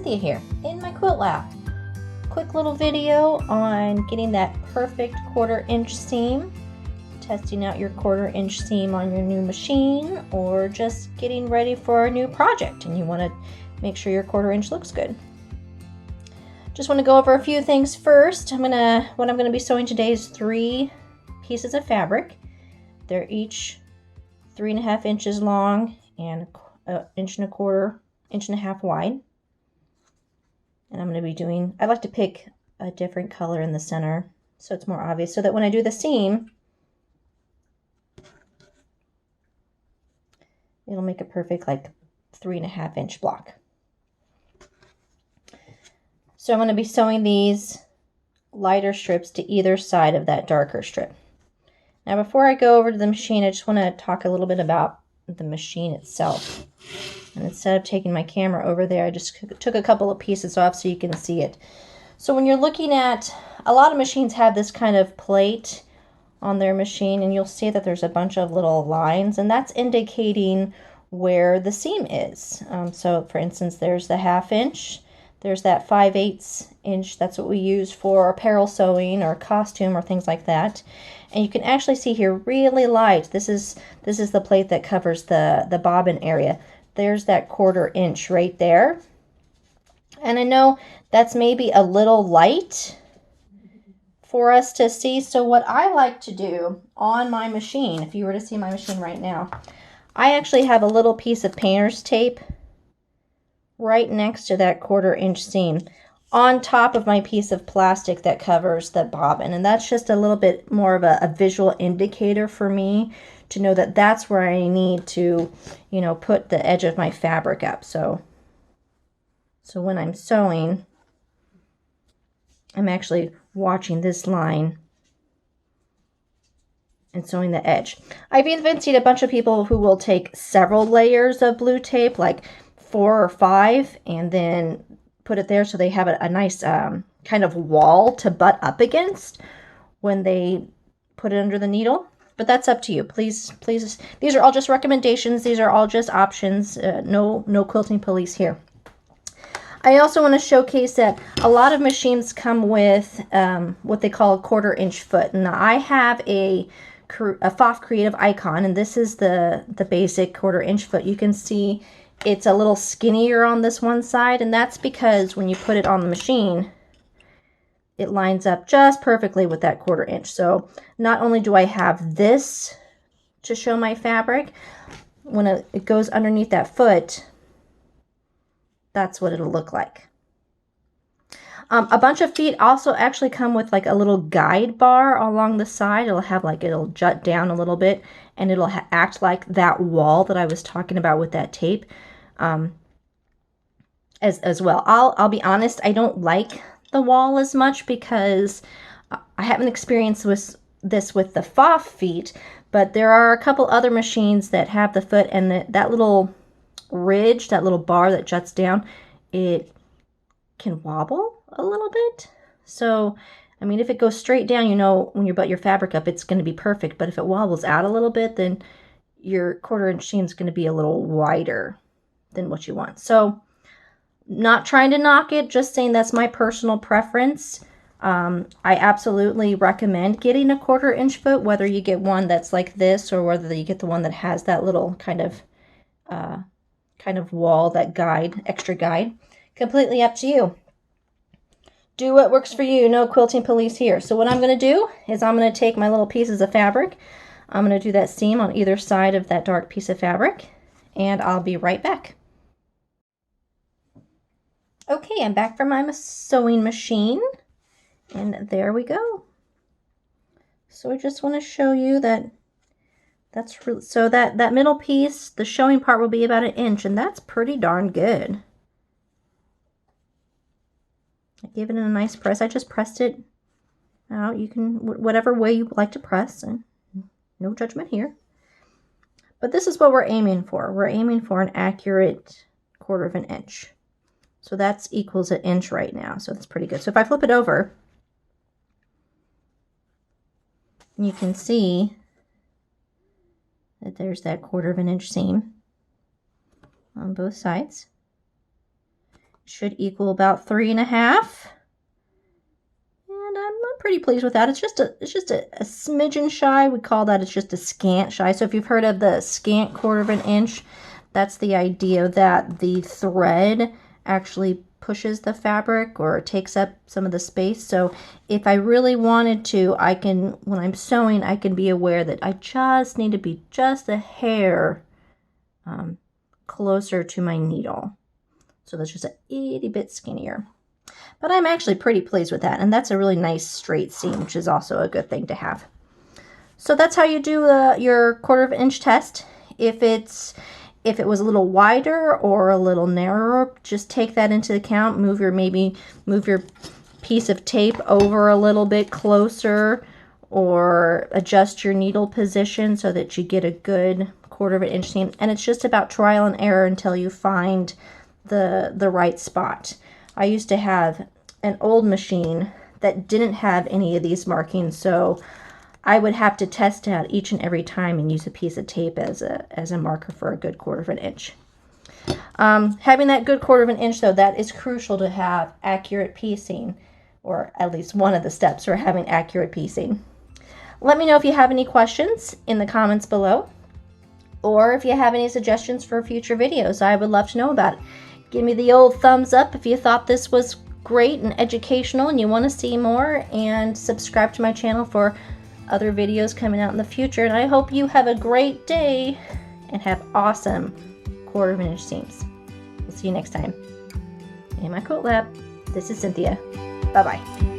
you here in my quilt lab. Quick little video on getting that perfect 1/4 inch seam, testing out your 1/4 inch seam on your new machine, or just getting ready for a new project and you want to make sure your 1/4 inch looks good. Just want to go over a few things first. what I'm gonna be sewing today is 3 pieces of fabric. They're each 3.5 inches long and 1.25 inches wide. And I'm going to be doing, I like to pick a different color in the center so it's more obvious, so that when I do the seam, it'll make a perfect like 3.5 inch block. So I'm going to be sewing these lighter strips to either side of that darker strip. Now before I go over to the machine, I just want to talk a little bit about the machine itself. And instead of taking my camera over there, I just took a couple of pieces off so you can see it. So when you're looking at, a lot of machines have this kind of plate on their machine, and you'll see that there's a bunch of little lines, and that's indicating where the seam is. So for instance, there's the 1/2 inch, there's that 5/8 inch, that's what we use for apparel sewing or costume or things like that. And you can actually see here really light, this is the plate that covers the bobbin area. There's that 1/4 inch right there. And I know that's maybe a little light for us to see. So what I like to do on my machine, if you were to see my machine right now, I actually have a little piece of painter's tape right next to that 1/4 inch seam on top of my piece of plastic that covers the bobbin. And that's just a little bit more of a visual indicator for me to know that that's where I need to, you know, put the edge of my fabric up. So when I'm sewing, I'm actually watching this line and sewing the edge. I've even seen a bunch of people who will take several layers of blue tape, like 4 or 5, and then put it there so they have a nice kind of wall to butt up against when they put it under the needle. But that's up to you. Please, these are all just recommendations. These are all just options. No quilting police here. I also want to showcase that a lot of machines come with what they call a 1/4 inch foot. And I have a Pfaff Creative Icon, and this is the basic 1/4 inch foot. You can see it's a little skinnier on this one side, and that's because when you put it on the machine, it lines up just perfectly with that 1/4 inch. So not only do I have this to show my fabric, when it goes underneath that foot, that's what it'll look like. A bunch of feet also actually come with like a little guide bar along the side. It'll jut down a little bit, and it'll act like that wall that I was talking about with that tape as well. I'll be honest, I don't like the wall as much because I haven't experienced this with the Pfaff feet, but there are a couple other machines that have the foot, and that little ridge, that little bar that juts down, it can wobble a little bit. So I mean, if it goes straight down, you know, when you butt your fabric up, it's going to be perfect. But if it wobbles out a little bit, then your 1/4 inch seam is going to be a little wider than what you want. So not trying to knock it, just saying that's my personal preference. I absolutely recommend getting a 1/4 inch foot, whether you get one that's like this or whether you get the one that has that little kind of wall, that guide, extra guide. Completely up to you. Do what works for you. No quilting police here. So what I'm going to do is I'm going to take my little pieces of fabric. I'm going to do that seam on either side of that dark piece of fabric, and I'll be right back. Okay, I'm back from my sewing machine, and there we go. So I just want to show you that so that middle piece, the showing part, will be about 1 inch, and that's pretty darn good. I gave it a nice press. I just pressed it out. You can, whatever way you like to press, and no judgment here. But this is what we're aiming for. We're aiming for an accurate 1/4 inch. So that's equals 1 inch right now. So that's pretty good. So if I flip it over, you can see that there's that 1/4 inch seam on both sides. should equal about 3.5. And I'm pretty pleased with that. It's just a smidgen shy. We call that, it's just a scant shy. So if you've heard of the scant 1/4 inch, that's the idea that the thread actually pushes the fabric or takes up some of the space. So if I really wanted to, I can, when I'm sewing, I can be aware that I just need to be just a hair closer to my needle. So that's just a itty bit skinnier. But I'm actually pretty pleased with that. And that's a really nice straight seam, which is also a good thing to have. So that's how you do your 1/4 inch test. If it was a little wider or a little narrower, just take that into account. Maybe move your piece of tape over a little bit closer, or adjust your needle position so that you get a good 1/4 inch seam. And it's just about trial and error until you find the right spot. I used to have an old machine that didn't have any of these markings, so I would have to test out each and every time and use a piece of tape as a marker for a good 1/4 inch. Having that good 1/4 inch, though, that is crucial to have accurate piecing, or at least one of the steps for having accurate piecing. Let me know if you have any questions in the comments below, or if you have any suggestions for future videos. I would love to know about it. Give me the old thumbs up if you thought this was great and educational and you want to see more, and subscribe to my channel for other videos coming out in the future. And I hope you have a great day and have awesome 1/4 inch seams. We'll see you next time in my quilt lab. This is Cynthia. Bye-bye.